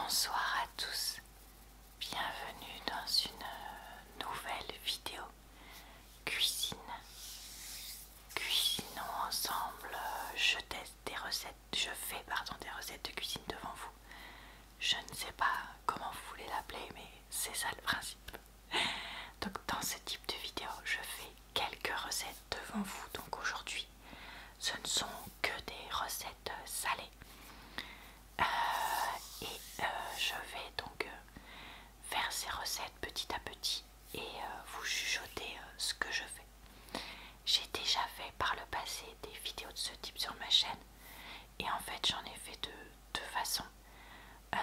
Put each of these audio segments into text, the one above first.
Bonsoir à tous, bienvenue dans une nouvelle vidéo cuisine. Cuisinons ensemble, je teste des recettes, je fais des recettes de cuisine devant vous. Je ne sais pas comment vous voulez l'appeler, mais c'est ça le principe. Donc dans ce type de vidéo, je fais quelques recettes devant vous. Donc aujourd'hui, ce ne sont que des recettes salées. Je vais donc faire ces recettes petit à petit et vous chuchoter ce que je fais. J'ai déjà fait par le passé des vidéos de ce type sur ma chaîne et en fait j'en ai fait de deux façons.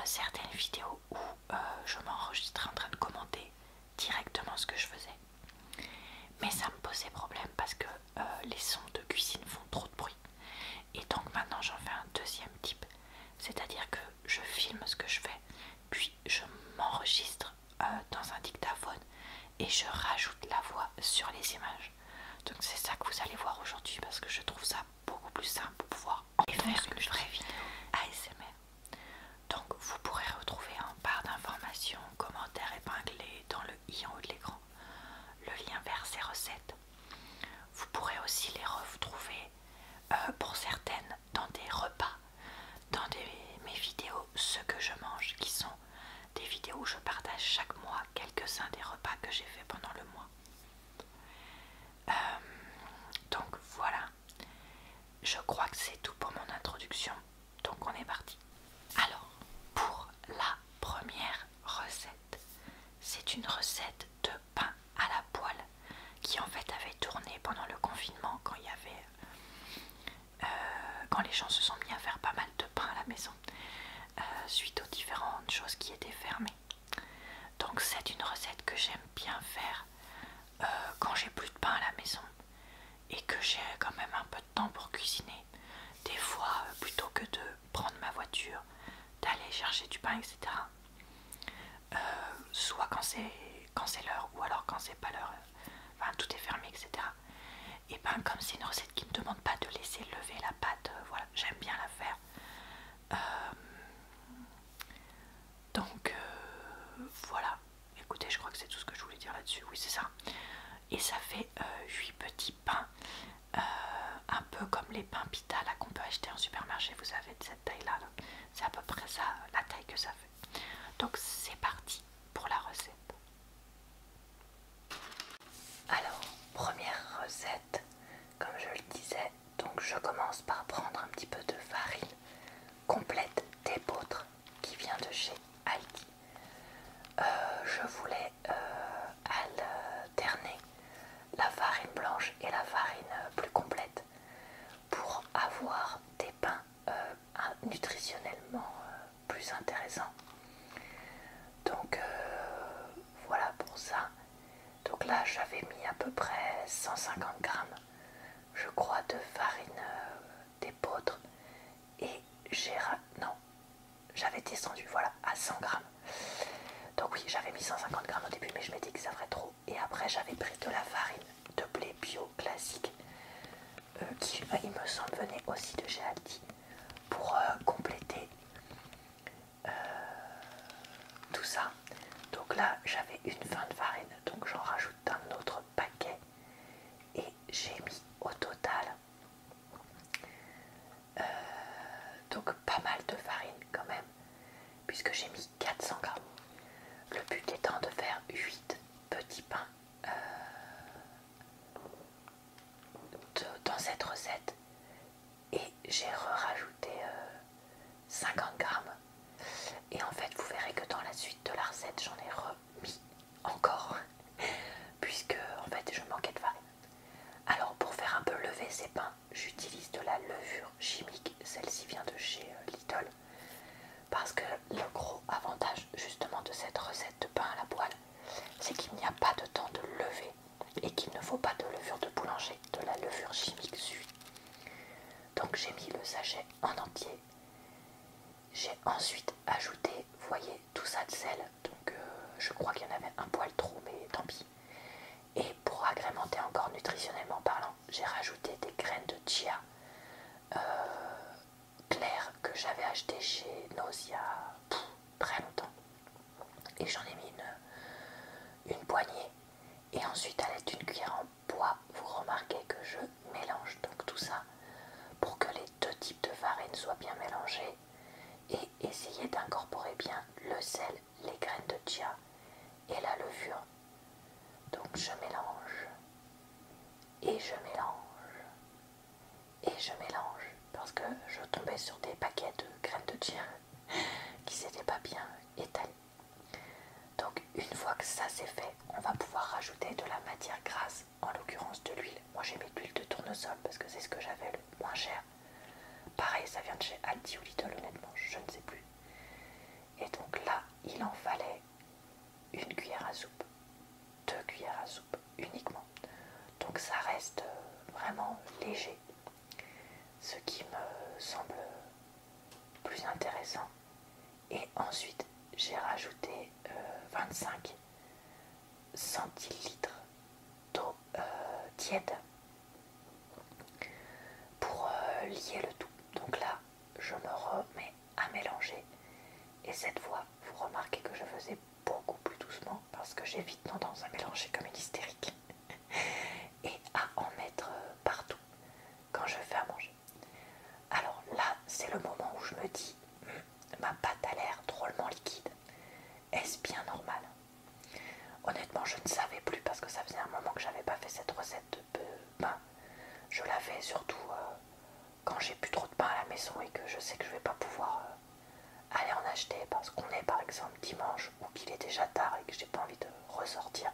Certaines vidéos où je m'enregistrais en train de commenter directement ce que je faisais, mais ça me posait problème parce que les sons de cuisine font trop de bruit. Et donc maintenant j'en fais un deuxième type, c'est-à-dire que je filme ce que je fais, puis je m'enregistre dans un dictaphone et je rajoute la voix sur les images. Donc c'est ça que vous allez voir aujourd'hui parce que je trouve ça beaucoup plus simple pour pouvoir en faire une vraie vidéo ASMR. Donc vous pourrez retrouver en barre d'informations, commentaires épinglés dans le i en haut de l'écran, le lien vers ces recettes. Vous pourrez aussi les retrouver pour certaines dans des repas, dans mes vidéos ce que je mange, qui sont des vidéos où je partage chaque mois quelques-uns des repas que j'ai fait pendant le mois. Donc voilà, je crois que c'est tout pour mon introduction, donc on est parti. Alors, pour la première recette, c'est une recette de pain à la poêle qui en fait avait tourné pendant le confinement quand il y avait quand les gens se sont mis à faire pas mal de pain à la maison suite aux différentes choses qui étaient fermées. Donc c'est une recette que j'aime bien faire quand j'ai plus de pain à la maison et que j'ai quand même un peu de temps pour cuisiner. Des fois, plutôt que de prendre ma voiture, d'aller chercher du pain, etc. Soit quand c'est l'heure ou alors quand c'est pas l'heure, enfin tout est fermé, etc. Et ben comme c'est une recette qui ne me demande pas de laisser lever la pâte, voilà, j'aime bien la faire. Donc voilà, écoutez, je crois que c'est tout ce que je voulais dire là-dessus, oui c'est ça. Et ça fait 8 petits pains, un peu comme les pains pita là qu'on peut acheter en supermarché, vous avez de cette taille là, c'est à peu près ça, la taille que ça fait. Donc c'est parti pour la recette. Alors, première recette, comme je le disais, donc je commence par prendre un petit peu de farine complète d'épeautre qui vient de chez Aldi. Je voulais alterner la farine blanche et la farine plus complète pour avoir des pains nutritionnellement plus intéressants. Donc voilà pour ça. Donc là j'avais mis à peu près 150 grammes je crois de farine d'épeautre et j'avais descendu voilà à 100 grammes. Donc oui, j'avais mis 150 grammes au début, mais je m'étais dit que ça ferait trop. Et après, j'avais pris de la farine de blé bio classique, qui, il me semble, venait aussi de chez Aldi, pour compléter tout ça. Donc là, j'avais une fin de farine, donc j'en rajoute un autre paquet. Et j'ai mis au total donc pas mal de farine quand même, puisque j'ai mis 400 grammes. Le but étant de faire 8 petits pains dans cette recette. Et j'ai rajouté 50 grammes. Et en fait, vous verrez que dans la suite de la recette, j'en ai remis encore, puisque en fait, je manquais de farine. Alors, pour faire un peu lever ces pains, j'utilise de la levure chimique. Celle-ci vient de chez Lidl. Parce que le gros avantage justement de cette recette de pain à la poêle, c'est qu'il n'y a pas de temps de lever et qu'il ne faut pas de levure de boulanger, de la levure chimique suie. Donc j'ai mis le sachet en entier. J'ai ensuite ajouté, vous voyez, tout ça de sel. Donc je crois qu'il y en avait un poil trop, mais tant pis. Et pour agrémenter encore nutritionnellement parlant, j'ai rajouté des graines de chia claires que j'avais achetées chez Nausea très longtemps. Et j'en ai mis une poignée. Et ensuite, à l'aide d'une cuillère en bois, vous remarquez que je mélange donc tout ça pour que les deux types de farine soient bien mélangés et essayer d'incorporer bien le sel, les graines de chia et la levure. Donc je mélange et je mélange et je mélange parce que je tombais sur des paquets de graines de chia qui s'étaient pas bien étalés. Donc une fois que ça c'est fait, on va pouvoir rajouter de la matière grasse, en l'occurrence de l'huile. Moi j'ai mis de l'huile de tournesol parce que c'est ce que j'avais le moins cher. Pareil, ça vient de chez Aldi ou Lidl, honnêtement, je ne sais plus. Et donc là, il en fallait une cuillère à soupe, 2 cuillères à soupe uniquement. Donc ça reste vraiment léger, ce qui me semble plus intéressant. Et ensuite, j'ai rajouté 25 centilitres d'eau tiède pour lier le tout. Donc là, je me remets à mélanger. Et cette fois, vous remarquez que je faisais beaucoup plus doucement parce que j'ai vite tendance à mélanger comme une hystérique et à en mettre partout quand je fais à manger. Alors là, c'est le moment où je me dis, ma pâte a l'air drôlement liquide. Est-ce bien normal? Honnêtement, je ne savais plus parce que ça faisait un moment que j'avais pas fait cette recette de pain. Je la fais surtout quand j'ai plus trop de pain à la maison et que je sais que je vais pas pouvoir aller en acheter parce qu'on est par exemple dimanche ou qu'il est déjà tard et que j'ai pas envie de ressortir.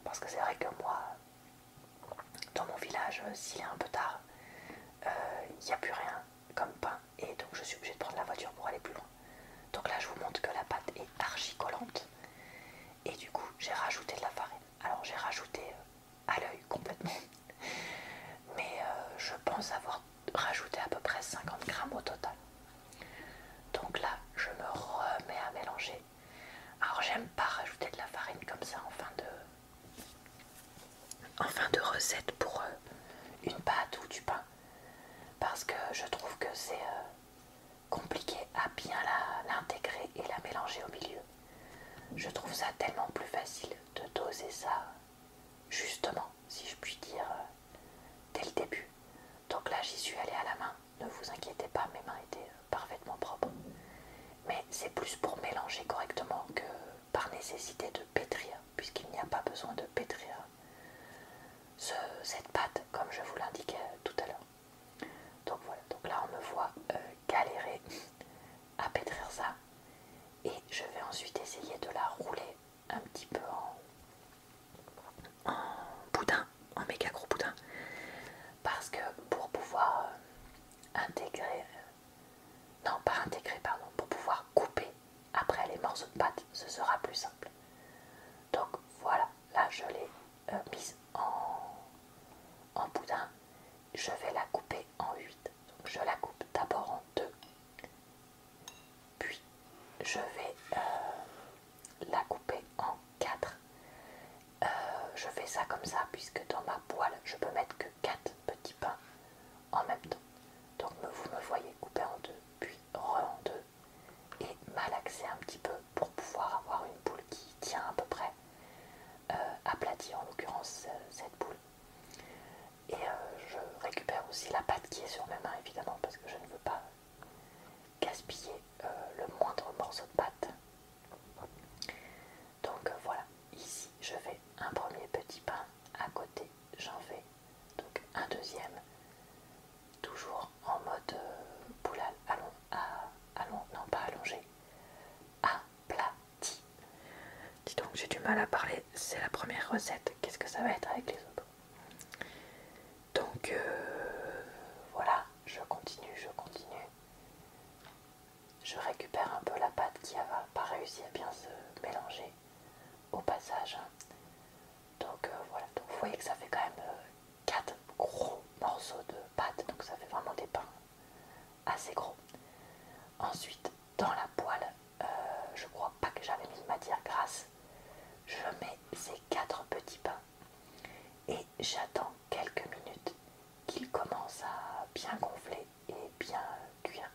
Parce que c'est vrai que moi, dans mon village, s'il est un peu tard, il n'y a plus rien comme pain et donc je suis obligée de prendre la voiture pour aller plus loin. Donc là je vous montre que la pâte est archi collante et du coup j'ai rajouté de la farine. Alors j'ai rajouté à l'œil complètement, mais je pense avoir rajouté à peu près 50 grammes au total. Donc là je me remets à mélanger. Alors j'aime pas rajouter de la farine comme ça en fin de recette pour une pâte ou du pain parce que je trouve que c'est compliqué à bien l'intégrer et la mélanger au milieu. Je trouve ça tellement plus facile de doser ça justement, si je puis dire, dès le début. Donc là j'y suis allée à la main, ne vous inquiétez pas, mes mains étaient parfaitement propres. Mais c'est plus pour mélanger correctement que par nécessité de pétrir, puisqu'il n'y a pas besoin de pétrir cette pâte comme je vous l'indiquais tout à l'heure. Donc voilà, donc là on me voit galérer à pétrir ça et je vais ensuite essayer de la rouler un petit peu en boudin, en méga gros boudin, parce que pour pouvoir intégrer, non pas intégrer pardon, pour pouvoir couper après les morceaux de pâte, ce sera plus simple. Donc voilà, là je l'ai mise en boudin, je vais la couper en 8. Donc je la coupe d'abord en 2, puis je vais la couper en 4. Je fais ça comme ça puisque dans ma poêle je peux mettre que 4 petits pains en même temps. Donc vous me voyez couper en 2, puis en 2 et malaxer un petit peu pour pouvoir avoir une boule qui tient à peu près aplatie, en l'occurrence cette boule. Et je récupère aussi la pâte qui est sur mes mains évidemment parce que je ne veux pas gaspiller le moindre morceau de pâte. Donc voilà, ici je fais un premier petit pain, à côté j'en fais donc un deuxième, toujours en mode boule non pas allongé, aplati. Dis donc j'ai du mal à parler, c'est la première recette, qu'est-ce que ça va être avec les autres? Donc voilà, je continue. Je récupère un peu la pâte qui n'a pas réussi à bien se mélanger au passage. Donc voilà, donc vous voyez que ça fait quand même 4 gros morceaux de pâte, donc ça fait vraiment des pains assez gros. Ensuite, dans la poêle, je crois pas que j'avais mis de matière grasse, je mets ces 4 petits pains et j'attends quelques minutes qu'ils commencent à bien gonfler et bien cuire.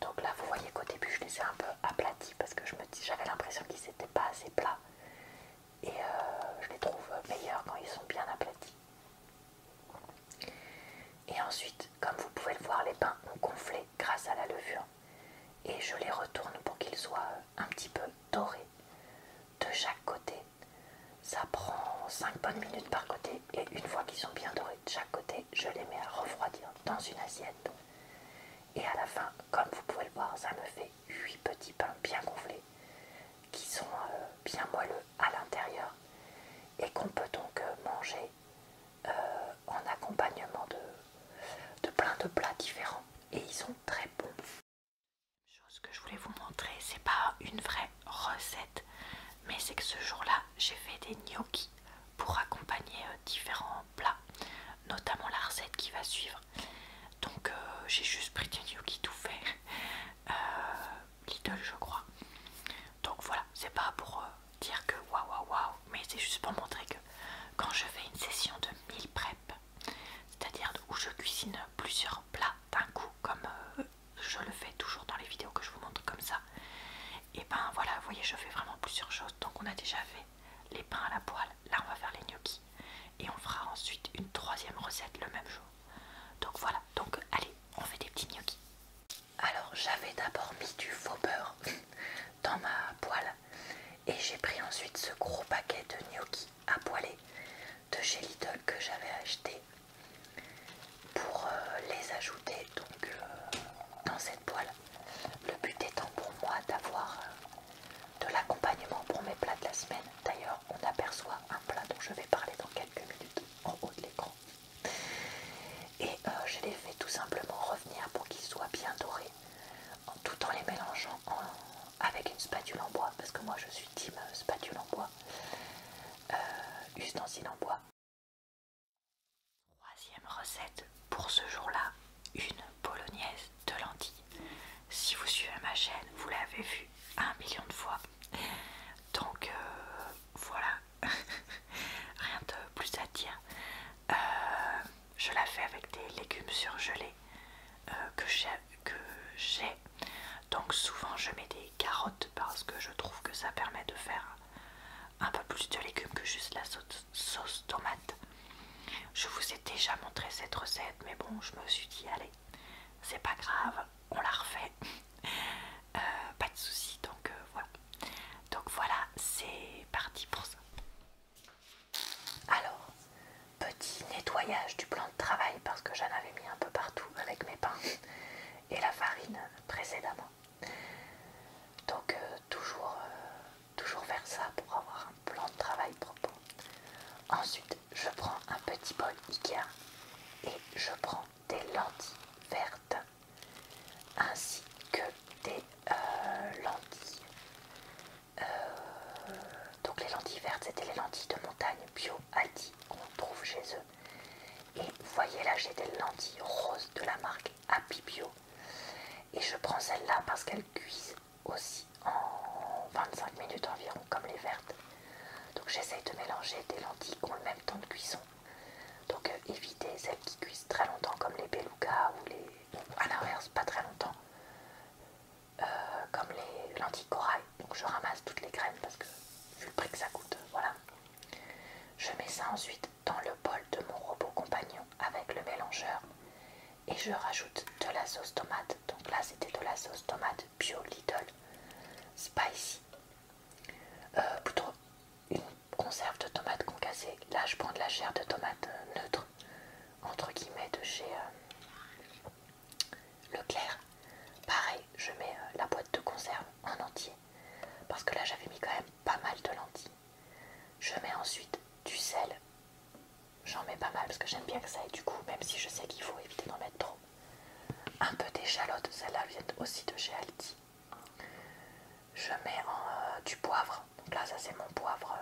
Donc là vous voyez qu'au début je les ai un peu je les retourne pour qu'ils soient un petit peu dorés de chaque côté. Ça prend 5 bonnes minutes par côté et une fois qu'ils sont bien dorés de chaque côté, je les mets à refroidir dans une assiette. Et à la fin, comme vous pouvez le voir, ça me fait 8 petits pains bien gonflés qui sont bien moelleux à l'intérieur et qu'on peut donc manger en accompagnement de plein de plats différents et ils sont très bons. Chose que je voulais vous montrer, c'est pas une vraie recette, mais c'est que ce jour-là j'ai fait des gnocchis pour accompagner différents plats, notamment la recette qui va suivre. Donc j'ai juste pris des gnocchis tout faits, Lidl je crois. Donc voilà, c'est pas pour dire que waouh waouh waouh, mais c'est juste pour montrer que quand je fais une session de meal prep, c'est-à-dire où je cuisine plusieurs plats d'un coup, comme je le fais toujours dans les vidéos que je vous montre comme ça, et ben voilà, vous voyez, je fais vraiment plusieurs choses. Donc on a déjà fait les pains à la poêle, là on va faire les gnocchis et on fera ensuite une troisième recette le même jour. Donc voilà, donc allez, on fait des petits gnocchis. Alors j'avais d'abord mis du faux beurre dans ma poêle et j'ai pris ensuite ce gros paquet de gnocchis à poêler de chez Lidl que j'avais acheté pour les ajouter donc dans cette poêle. Le but étant pour moi d'avoir de l'accompagnement pour mes plats de la semaine. D'ailleurs, on aperçoit un plat dont je vais parler dans quelques minutes en haut de l'écran. Et je les fais tout simplement revenir pour qu'ils soient bien dorés, tout en les mélangeant avec une spatule en bois, parce que moi je suis team spatule en bois, ustensile en bois. Troisième recette pour ce jour-là, une bolognaise de lentilles. Si vous suivez ma chaîne, vous l'avez vu 1 million de fois. Donc voilà, rien de plus à dire. Je la fais avec des légumes surgelés que j'ai. Donc souvent je mets des carottes parce que je trouve que ça permet de faire un peu plus de légumes que juste la sauce tomate. Je vous ai déjà montré cette recette, mais bon, je me suis dit allez, c'est pas grave, on la refait. Pas de soucis, donc voilà. Donc voilà, c'est parti pour ça. Alors, petit nettoyage du plan de travail parce que j'en avais mis un peu partout avec mes pains et la farine précédemment. Donc toujours faire ça pour avoir un plan de travail propre. Ensuite, je prends un petit bol Ikea et je prends des lentilles vertes ainsi que des lentilles. Donc les lentilles vertes, c'était les lentilles de montagne bio Aldi qu'on trouve chez eux. Et vous voyez là, j'ai des lentilles roses de la marque Happy Bio. Et je prends celles-là parce qu'elles cuisent aussi en 25 minutes environ comme les vertes. Donc j'essaye de mélanger des lentilles qui ont le même temps de cuisson. Donc évitez celles qui cuisent très longtemps comme les belugas ou à l'inverse pas très longtemps comme les lentilles corail. Donc je ramasse toutes les graines parce que vu le prix que ça coûte, voilà. Je mets ça ensuite dans le bol de mon robot compagnon avec le mélangeur et je rajoute de la sauce tomate. Donc là c'était de la sauce tomate bio Lidl spicy, plutôt une conserve de tomates concassées. Là je prends de la chair de tomate neutre entre guillemets de chez Leclerc. Pareil, je mets la boîte de conserve en entier parce que là j'avais mis quand même pas mal de lentilles. Je mets ensuite du sel. J'en mets pas mal parce que j'aime bien que ça ait du goût, même si je sais qu'il faut éviter d'en mettre trop. Un peu d'échalote, celles-là viennent aussi de chez Aldi. Je mets du poivre. Donc là, ça c'est mon poivre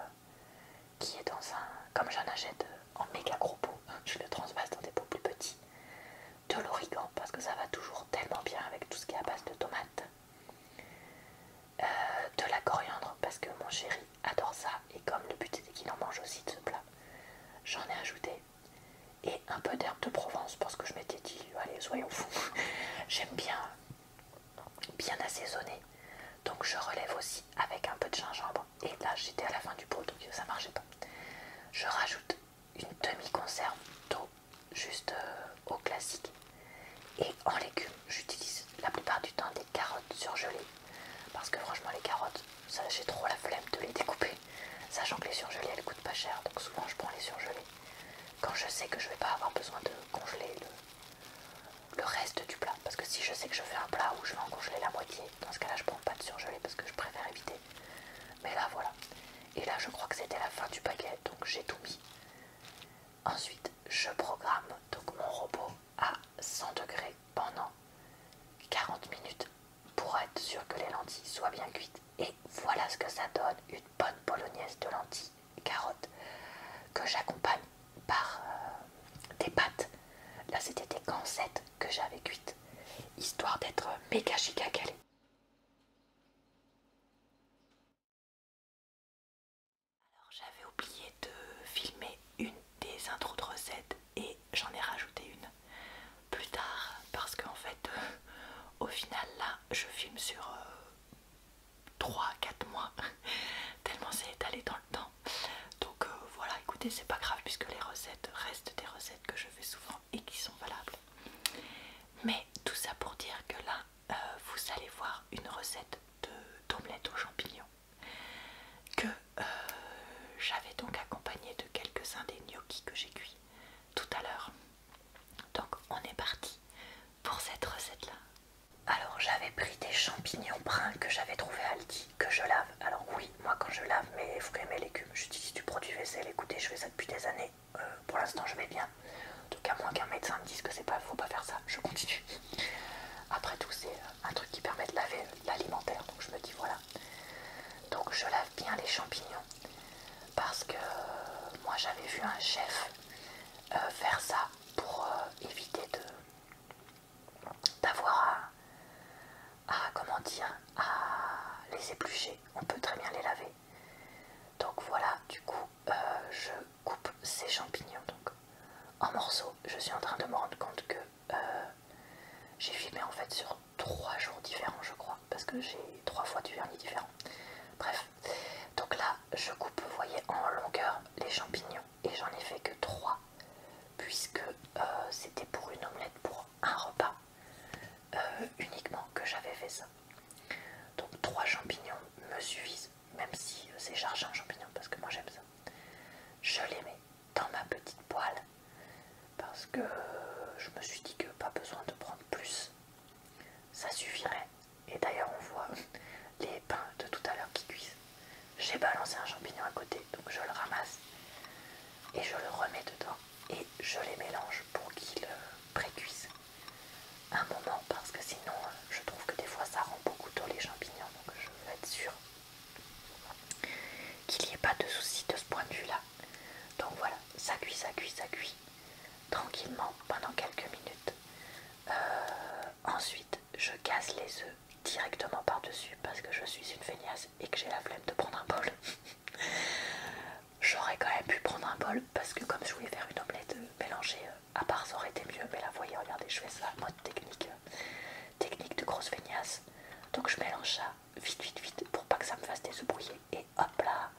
qui est dans un... Comme j'en achète en méga gros pot, je le transvase dans des pots plus petits. De l'origan parce que ça va toujours tellement bien avec tout ce qui est à base de tomates. De la coriandre parce que mon chéri adore ça et comme le but c'était qu'il en mange aussi de ce plat, j'en ai ajouté. Et un peu d'herbe de Provence parce que je m'étais dit allez soyons fous, j'aime bien assaisonner, donc je relève aussi avec un peu de gingembre. Et là j'étais à la fin du pot donc ça marchait pas. Je rajoute une demi-conserve d'eau juste au classique et en légumes j'utilise la plupart du temps des carottes surgelées. Parce que franchement les carottes, ça j'ai trop la flemme de les découper. Sachant que les surgelées elles coûtent pas cher, donc souvent je prends les surgelées. Quand je sais que je vais pas avoir besoin de congeler le reste du plat. Parce que si je sais que je fais un plat où je vais en congeler la moitié, dans ce cas là je prends pas de surgelé parce que je préfère éviter. Mais là voilà. Et là je crois que c'était la fin du paquet, donc j'ai tout mis. Ensuite je programme donc mon robot à 100 degrés pendant 40 minutes pour être sûr que les lentilles soient bien cuites. Et voilà ce que ça donne, une bonne bolognaise de lentilles, carottes, que j'accompagne par des pâtes. Là c'était des gansettes que j'avais cuites, histoire d'être méga giga calée. Alors j'avais oublié de filmer une des intros de recettes et j'en ai rajouté une plus tard parce qu'en fait au final là je filme sur 3-4 mois tellement c'est étalé dans le temps. Donc voilà, écoutez, c'est pas grave puisque les recettes restent des recettes que je fais souvent et qui sont valables. Mais tout ça pour dire que là vous allez voir une recette d'omelette aux champignons que j'avais donc accompagné de quelques-uns des gnocchis que j'ai cuits tout à l'heure. Donc on est parti pour cette recette là. Alors j'avais pris des champignons bruns que j'avais trouvé à Aldi, que je lave. Alors oui, moi quand je lave mes fruits et mes légumes, j'utilise du produit vaisselle. Écoutez, je fais ça depuis des années. Pour l'instant je vais bien. En tout cas, moins qu'un médecin me dise que c'est pas, faut pas faire ça, je continue. Après tout, c'est un truc qui permet de laver l'alimentaire, donc je me dis voilà. Donc je lave bien les champignons parce que moi j'avais vu un chef faire ça pour éviter d'avoir comment dire, à les éplucher. On peut très bien les laver. Donc voilà, du coup, je coupe ces champignons donc en morceaux. Je suis en train de me rendre compte que j'ai filmé en fait sur 3 jours différents, je crois, parce que j'ai 3 fois du vernis différent. Bref, donc là, je coupe, vous voyez, en longueur les champignons et j'en ai fait que 3 puisque c'était pour une omelette pour un repas uniquement que j'avais fait ça. Donc 3 champignons me suffisent, même si c'est chargé en champignons parce que moi j'aime ça. Je les mets dans ma petite poêle parce que je me suis dit que pas besoin de prendre plus, ça suffirait. Et d'ailleurs on voit les pains de tout à l'heure qui cuisent. J'ai balancé un champignon à côté, donc je le ramasse et je le remets dedans et je les mélange pour qu'ils précuisent un moment parce que sinon je trouve que des fois ça rend beaucoup tôt les champignons, donc je veux être sûre qu'il n'y ait pas de soucis de ce point de vue là. Donc voilà, ça cuit, ça cuit, ça cuit tranquillement pendant quelques minutes. Ensuite je casse les œufs directement par dessus parce que je suis une feignasse et que j'ai la flemme de prendre un bol. J'aurais quand même pu prendre un bol parce que comme je voulais faire une omelette mélangée à part ça aurait été mieux, mais là vous voyez, regardez, je fais ça en mode technique de grosse feignasse. Donc je mélange ça vite vite vite pour pas que ça me fasse des œufs brouillés et hop là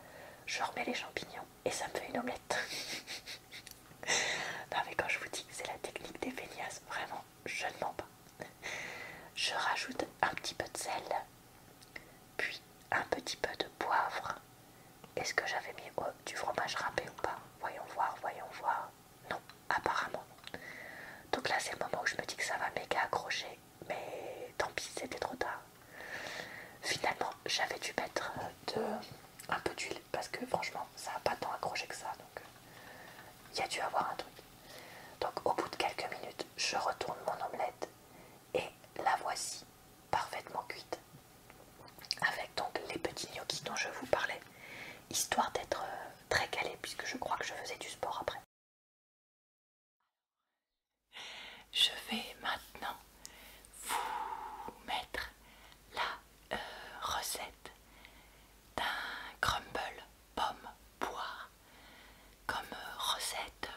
je remets les champignons et ça me fait une omelette. Non mais quand je vous dis que c'est la technique des feignasses, vraiment je ne mens pas. Je rajoute un petit peu de sel, puis un petit peu de poivre. Est-ce que j'avais mis du fromage râpé ou pas? Voyons voir, voyons voir. Non, apparemment. Donc là c'est le moment où je me dis que ça va méga accrocher, mais tant pis, c'était trop tard. Finalement j'avais dû mettre un peu d'huile parce que franchement ça n'a pas tant accroché que ça, donc il y a dû avoir un truc. Donc au bout de quelques minutes je retourne mon omelette et la voici parfaitement cuite avec donc les petits gnocchis dont je vous parlais, histoire d'être très calée puisque je crois que je faisais du sport après. Je vais maintenant vous mettre la recette d'un crumble pomme poire comme recette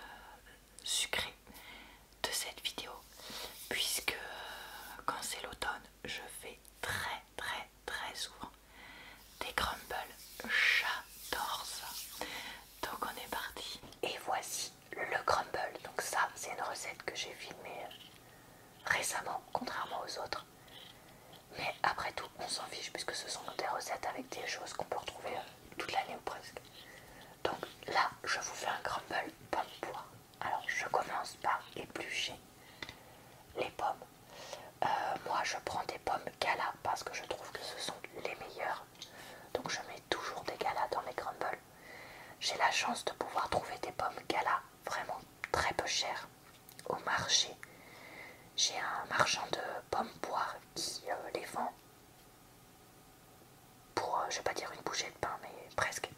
je vais pas dire une bouchée de pain, mais presque.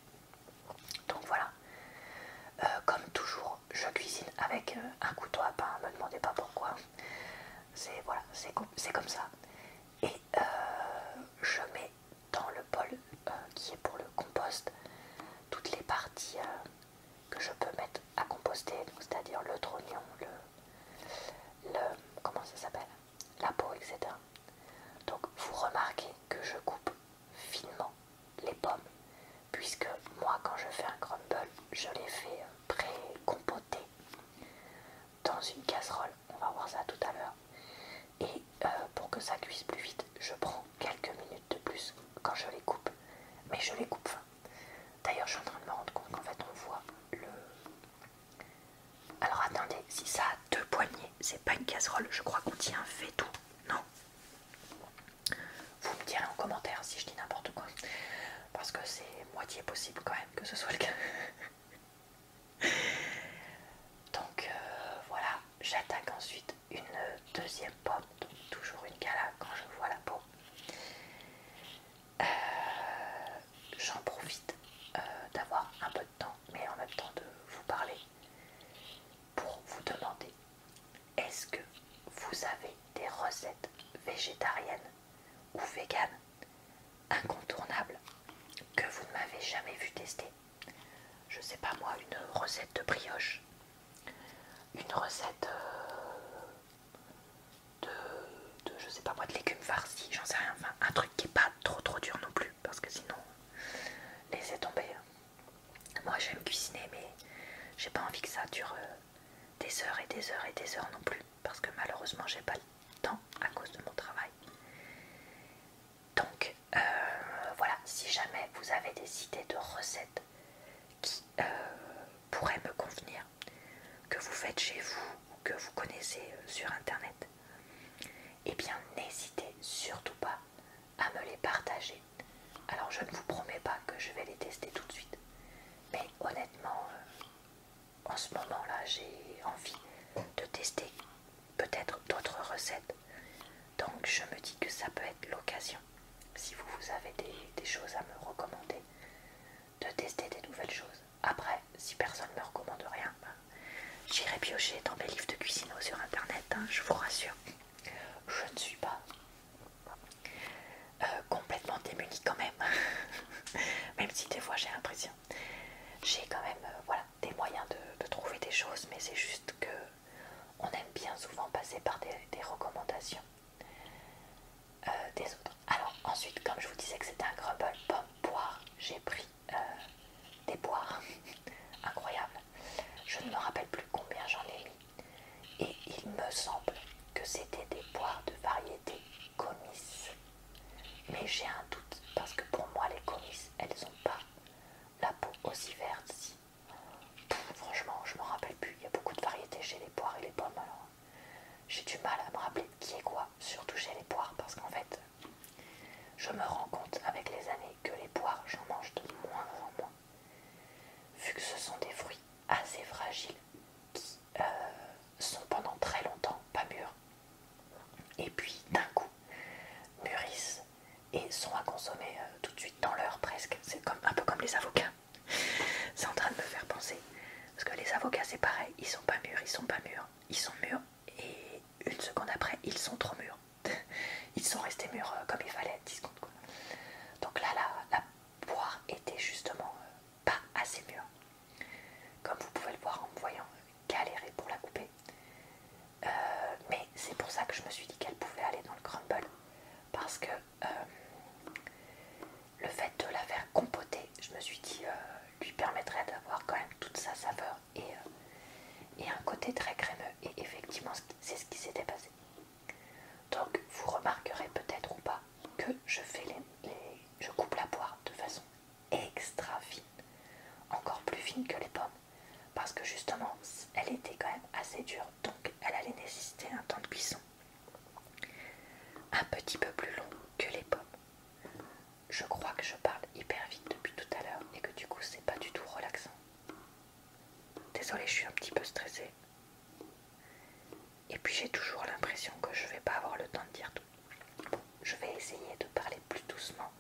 Donc voilà. Comme toujours, je cuisine avec un couteau à pain, me demandez pas pourquoi. Voilà, c'est comme ça. Et je mets dans le bol qui est pour le compost toutes les parties que je peux mettre à composter, c'est-à-dire le trognon, comment ça s'appelle, la peau, etc. Donc vous remarquez que je coupe finement les pommes, puisque moi quand je fais un crumble, je les fais pré-compoter dans une casserole, on va voir ça tout à l'heure. Et pour que ça cuise plus vite, je prends quelques minutes de plus quand je les coupe, mais je les coupe fin. D'ailleurs, je suis en train de me rendre compte qu'en fait, on voit le... Alors attendez, si ça a 2 poignées, c'est pas une casserole, je crois qu'on dit un faitout, non? Vous me direz en commentaire si je dis n'importe quoi, parce que c'est moitié possible quand même que ce soit le cas. Donc voilà, j'attaque ensuite une deuxième pomme, donc toujours une gala quand je vois la peau. J'en profite d'avoir un peu de temps, mais en même temps de vous parler, pour vous demander, est-ce que vous avez des recettes végétariennes ou véganes incontournables que vous ne m'avez jamais vu tester? Je sais pas moi, une recette de brioche, une recette je sais pas moi, de légumes farcis, j'en sais rien, enfin un truc qui est pas trop dur non plus, parce que sinon laissez tomber. Moi j'aime cuisiner, mais j'ai pas envie que ça dure des heures et des heures et des heures non plus, parce que malheureusement j'ai pas le temps à cause de mon travail. Donc voilà, si jamais vous avez des idées de recettes qui pourraient me convenir, que vous faites chez vous ou que vous connaissez sur internet, eh bien n'hésitez surtout pas à me les partager. Alors je ne vous promets pas que je vais les tester tout de suite, mais honnêtement en ce moment là j'ai envie de tester peut-être d'autres recettes, donc je me dis que ça peut être l'occasion, si vous avez des choses à me recommander, de tester des nouvelles choses. Après, si personne ne me recommande rien, j'irai piocher dans mes livres de cuisine sur internet, hein, je vous rassure. Je ne suis pas complètement démunie quand même, même si des fois j'ai l'impression. J'ai quand même voilà, des moyens de trouver des choses, mais c'est juste que on aime bien souvent passer par des recommandations des autres. Alors ensuite, comme je vous disais que c'était un crumble pomme poire, j'ai pris des poires incroyables. Je ne me rappelle plus combien j'en ai mis, et il me semble que c'était des poires de variété comice. Mais j'ai un doute, parce que pour moi les comices, elles n'ont pas la peau aussi verte. Si. Franchement, je m'en rappelle plus. Il y a beaucoup de variétés chez les poires et les pommes, alors j'ai du mal à me rappeler qui est quoi, surtout chez les poires, parce qu'en fait, je me rends compte avec les années que les poires, j'en mange de moins en moins, vu que ce sont des fruits assez fragiles qui sont pendant très longtemps pas mûrs, et puis d'un coup mûrissent et sont à consommer tout de suite dans l'heure presque. C'est un peu comme les avocats. C'est en train de me faire penser, parce que les avocats c'est pareil, ils sont pas mûrs, ils sont pas mûrs, ils sont mûrs et une seconde après ils sont trop mûrs. Ils sont restés mûrs comme il fallait, 10 secondes quoi. Donc là la poire était justement pas assez mûre, comme vous pouvez le voir en me voyant galérer pour la couper. Mais c'est pour ça que je me suis dit qu'elle pouvait aller dans le crumble, parce que le fait de la faire compoter, je me suis dit, lui permettrait d'avoir quand même toute sa saveur et un côté très crémeux, et effectivement c'est ce qui s'était passé. Donc vous remarquerez peut-être ou pas que je coupe la poire de façon extra fine, encore plus fine que les pommes, parce que justement elle était quand même assez dure, donc elle allait nécessiter un temps de cuisson un petit peu plus long que les pommes. Je crois que je parle hyper vite depuis tout à l'heure et que du coup c'est pas du tout relaxant. Désolée, je suis un petit peu stressée. Et puis j'ai toujours l'impression que je vais pas avoir le temps de dire tout. Bon, je vais essayer de parler plus doucement,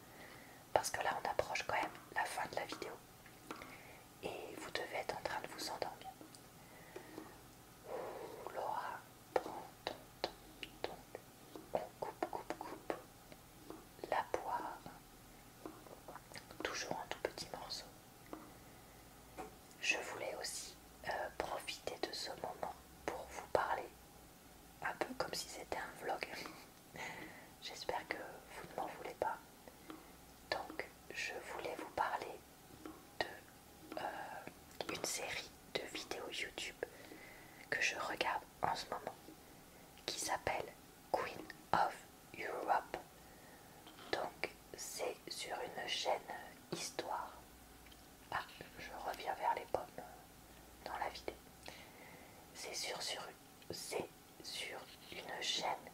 parce que là on une série de vidéos YouTube que je regarde en ce moment qui s'appelle Queen of Europe. Donc c'est sur une chaîne Histoire. Ah, je reviens vers les pommes dans la vidéo. C'est sur une chaîne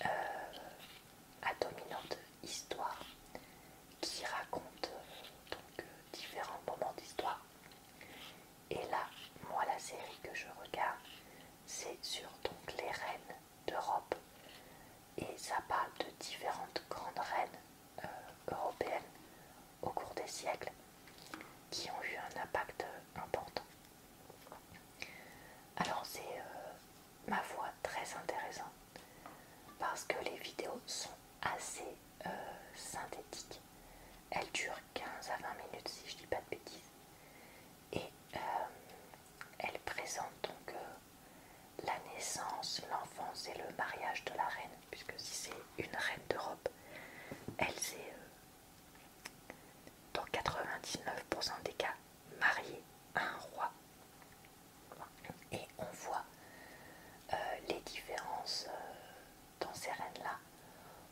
à dominante histoire qui raconte différents moments d'histoire. Et là, moi, la série que je regarde, c'est sur donc les reines d'Europe. Et ça parle de différentes grandes reines européennes au cours des siècles qui ont eu un impact important. Alors c'est ma foi très intéressant parce que les vidéos sont assez synthétiques. Elles durent 15 à 20 minutes si je dis pas de bêtises. Et elles présentent donc la naissance, l'enfance et le mariage de la reine, puisque si c'est une reine d'Europe, elle s'est dans 99% des cas mariée à un roi. Et on voit les différences dans ces reines-là.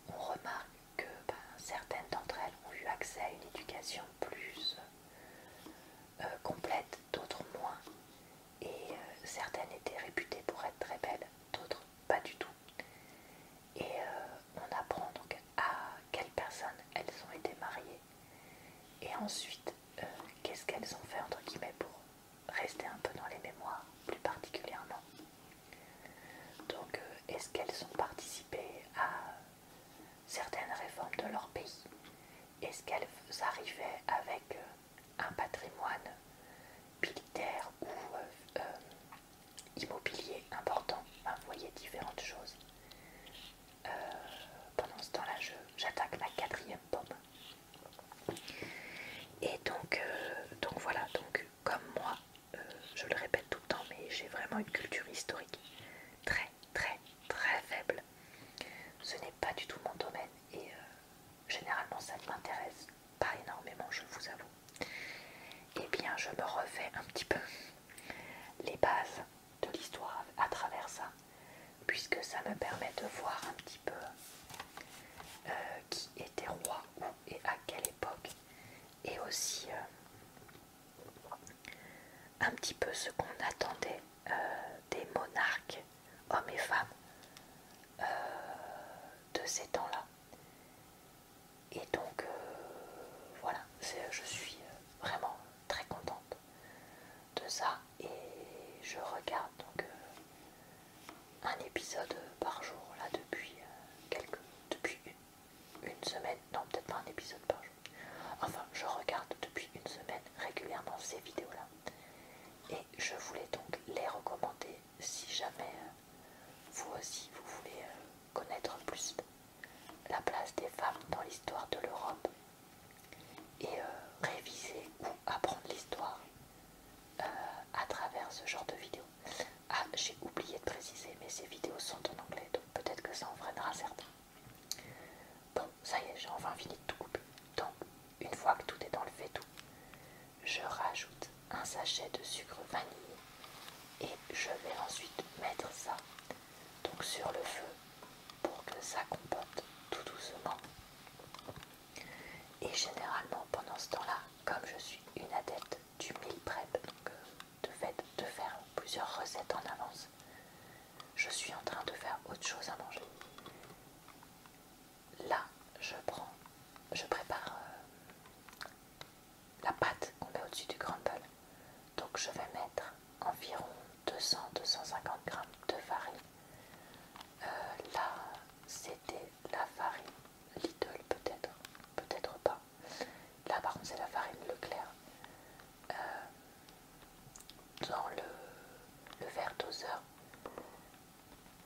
On remarque que certaines d'entre elles ont eu accès à une éducation plus complète, d'autres moins. Et certaines étaient réputées pour être très belles, d'autres pas du tout. Et on apprend donc à quelles personnes elles ont été mariées. Et ensuite, qu'est-ce qu'elles ont fait entre guillemets pour rester un peu dans les mémoires, plus particulièrement. Donc, est-ce qu'elles ont participé à certaines réformes de leur pays? Est-ce qu'elles arrivaient avec un patrimoine militaire ou immobilier important? Enfin, vous voyez différentes choses. Pendant ce temps-là, j'attaque ma 4e pomme. Et donc voilà, donc comme moi, je le répète tout le temps, mais j'ai vraiment une culture historique très très très faible. Ce n'est pas du tout mon domaine et généralement ça ne m'intéresse pas énormément, je vous avoue. Eh bien je me refais un petit peu les bases de l'histoire à travers ça, puisque ça me permet de voir un petit peu qui était roi où et à quelle époque, et aussi un petit peu ce qu'on attendait des monarques, hommes et femmes, de ces temps-là. Et donc voilà, je suis vraiment très contente de ça et je regarde donc un épisode par jour là depuis une semaine, non peut-être pas un épisode par jour, enfin je regarde depuis une semaine régulièrement ces vidéos là et je voulais donc les recommander si jamais vous aussi vous voulez connaître plus la place des femmes dans l'histoire de l'Europe et réviser ou apprendre l'histoire à travers ce genre de vidéos. Ah, j'ai oublié de préciser, mais ces vidéos sont en anglais, donc peut-être que ça en freinera certains. Bon, ça y est, j'ai enfin fini de tout couper. Donc, une fois que tout est dans le faitout, je rajoute un sachet de sucre vanillé et je vais ensuite mettre ça donc sur le feu pour que ça compote tout doucement. Et généralement pendant ce temps-là, comme je suis une adepte du meal prep, donc de fait de faire plusieurs recettes en avance, je suis en train de faire autre chose à manger. Là, je prépare la pâte qu'on met au-dessus du crumble. Donc je vais mettre environ 200-250 grammes de farine. Là, c'était la farine Lidl peut-être, peut-être pas. Là par contre c'est la farine Leclerc. Dans le verre doseur.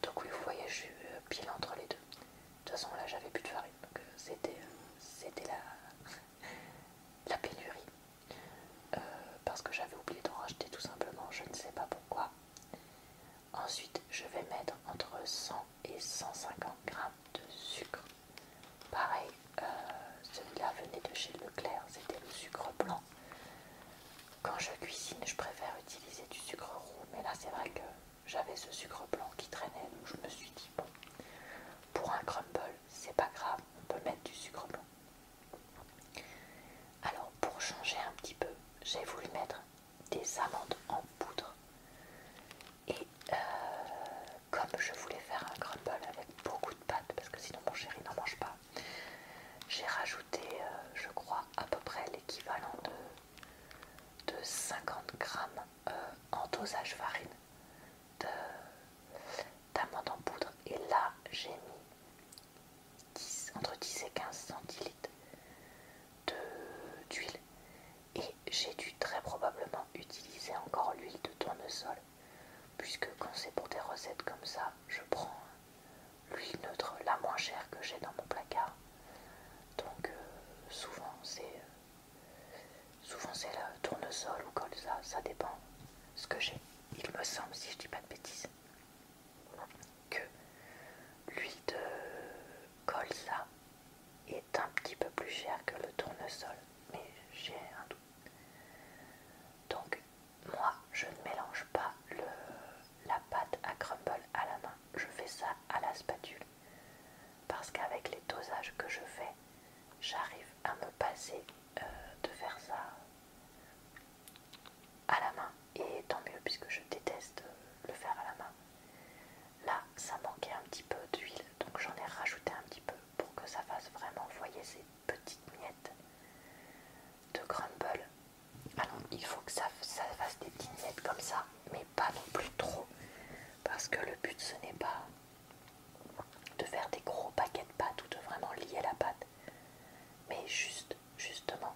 Donc oui, vous voyez, je suis pile entre les deux. De toute façon là j'avais plus de farine, donc c'était c'est vrai que j'avais ce sucre blanc qui traînait, donc je me suis dit bon, pour un crumble, c'est pas grave, on peut mettre du sucre blanc. Alors pour changer un petit peu, j'ai voulu mettre des amandes en poudre. Et comme je voulais faire un crumble avec beaucoup de pâtes, parce que sinon mon chéri n'en mange pas, j'ai rajouté, je crois, à peu près l'équivalent de 50 grammes en dosage farine d'amandes en poudre. Et là, j'ai mis entre 10 et 15 centilitres d'huile. Et j'ai dû très probablement utiliser encore l'huile de tournesol, puisque quand c'est pour des recettes comme ça, je prends l'huile neutre la moins chère que j'ai dans mon placard. Donc souvent c'est le tournesol ou colza, ça dépend ce que j'ai. Il me semble, si je dis pas de bêtises, que l'huile de colza est un petit peu plus chère que le tournesol, mais j'ai un doute. Donc moi je ne mélange pas la pâte à crumble à la main, je fais ça à la spatule, parce qu'avec les dosages que je fais, j'arrive à me passer de faire ça à la main, et tant mieux puisque je déteste le faire à la main. Là ça manquait un petit peu d'huile, donc j'en ai rajouté un petit peu pour que ça fasse vraiment, vous voyez, ces petites miettes de crumble. Alors il faut que ça fasse des petites miettes comme ça, mais pas non plus trop, parce que le but ce n'est pas de faire des gros paquets de pâtes ou de vraiment lier la pâte, mais justement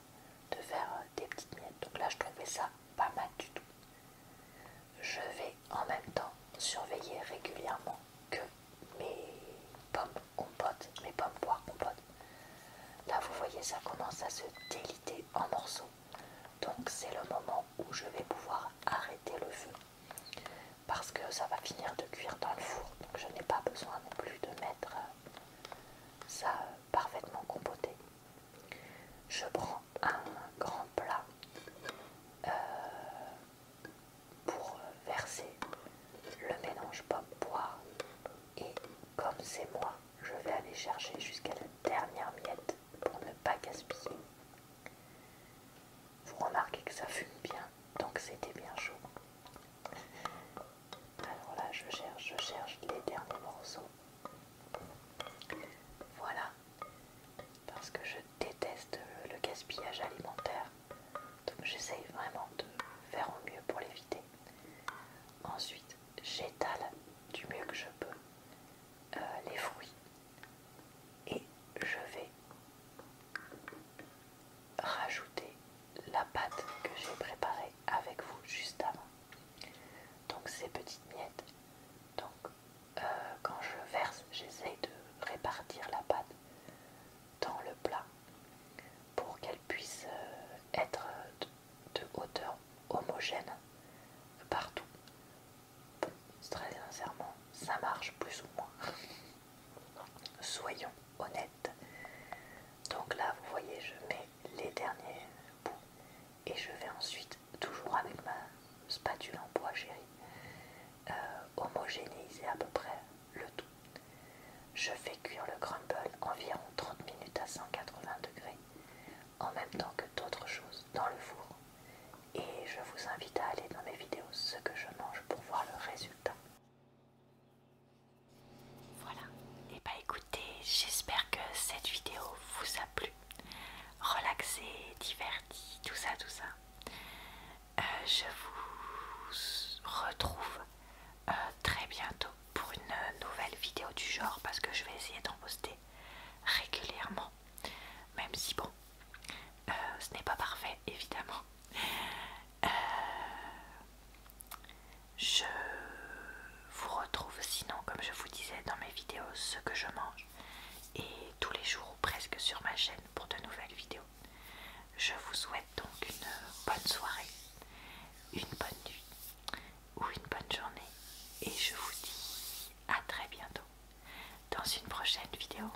de faire des petites miettes. Donc là je trouvais ça pas mal du tout. Je vais en même temps surveiller régulièrement que mes pommes compotes, mes pommes poires compotes, là vous voyez ça commence à se déliter en morceaux, donc c'est le moment où je vais pouvoir arrêter le feu, parce que ça va finir de cuire dans le four, donc je n'ai pas besoin non plus de mettre ça parfaitement compoté. Je prends un grand plat pour verser le mélange pomme-poire, et comme c'est moi, je vais aller chercher jusqu'à la dernière miette pour ne pas gaspiller. Vous remarquez que ça fume bien, donc c'était bien chaud. Alors là je cherche les derniers morceaux. Voilà, parce que je déteste le gaspillage alimentaire, donc j'essaye vraiment de faire au mieux pour l'éviter. Ensuite j'étale du mieux que je peux les fruits, et je vais rajouter la pâte que j'ai préparée avec vous juste avant, donc ces petites miettes. Donc quand je verse, j'essaye de répartir la pâte dans le plat pour qu'elle puisse être de hauteur homogène partout. Bon, très sincèrement, ça marche plus ou moins. Soyons honnêtes. Donc là, vous voyez, je mets les derniers bouts, et je vais ensuite, toujours avec ma spatule en bois chérie, homogénéiser à peu près le tout. Je fais cuire le crumble environ 30 minutes à 180 degrés, en même temps que d'autres choses dans le four. Et je vous invite à aller dans mes vidéos ce que je mange pour voir le résultat. Voilà, et bah écoutez, j'espère que cette vidéo vous a plu, relaxé, diverti, tout ça. Je vous retrouve très bientôt pour une nouvelle vidéo du genre, parce que je vais essayer d'en poster régulièrement, même si bon, ce n'est pas parfait évidemment. Je vous retrouve sinon, comme je vous disais dans mes vidéos, ce que je mange, et tous les jours ou presque sur ma chaîne pour de nouvelles vidéos. Je vous souhaite donc une bonne soirée, une bonne nuit ou une bonne journée, et je vous dis à très bientôt dans une prochaine vidéo.